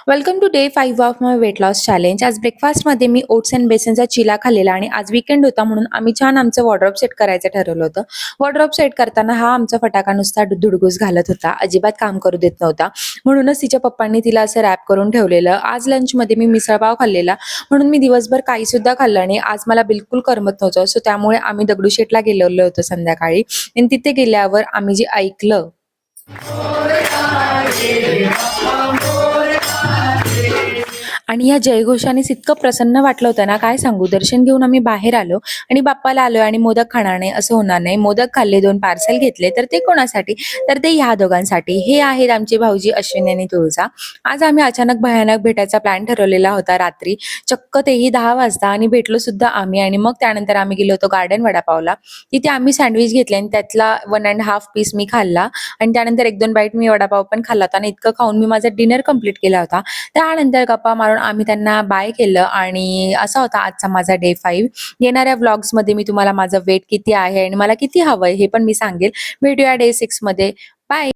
Welcome to day 5 of my weight loss challenge. आज ब्रेकफास्टमध्ये मी oats and बेसनचा चिला खाल्लेला आणि आज वीकेंड होता म्हणून आम्ही छान आमचं वॉर्डरोब सेट करायचं ठरवलं होतं. वॉर्डरोब सेट करताना हा आमचा फटाका नुसता धुडगूस घालत होता. अजिबात काम करू देत नव्हता. म्हणूनच तिच्या पप्पांनी तिला असं रॅप करून ठेवलेलं. आज लंचमध्ये मी मिसळपाव खाल्लेला म्हणून मी दिवसभर काही सुद्धा खाल्लं नाही. आज मला बिलकुल करमत नव्हतं. सो त्यामुळे आम्ही दगडूशेठला गेलेलो होतो संध्याकाळी आणि तिथे गेल्यावर आम्ही जे ऐकलं आणि या जयघोषानेच इतकं प्रसन्न वाटलं होतं ना, काय सांगू. दर्शन घेऊन आम्ही बाहेर आलो आणि बाप्पाला आलोय आणि मोदक खाणार नाही असं होणार नाही. मोदक खाल्ले, 2 पार्सल घेतले. तर ते कोणासाठी? तर ते ह्या दोघांसाठी. हे आहेत आमचे भाऊजी अश्विनी आणि तुळजा. आज आम्ही अचानक भयानक भेटायचा प्लॅन ठरवलेला होता रात्री. चक्क तेही 10 वाजता आणि भेटलो सुद्धा आम्ही आणि मग त्यानंतर आम्ही गेलो होतो गार्डन वडापावला. तिथे आम्ही सँडविच घेतले आणि त्यातला 1 1/2 पीस मी खाल्ला आणि त्यानंतर 1-2 बाईट मी वडापाव पण खाल्ला होता आणि इतकं खाऊन मी माझा डिनर कंप्लीट केला होता. त्यानंतर गप्पा मारून आम्ही त्यांना बाय केलं आणि असा होता आजचा माझा डे 5. येणाऱ्या व्लॉग्समध्ये मी तुम्हाला माझं वेट किती आहे आणि मला किती हवंय हे पण मी सांगेल. भेटूया डे 6 मध्ये. बाय.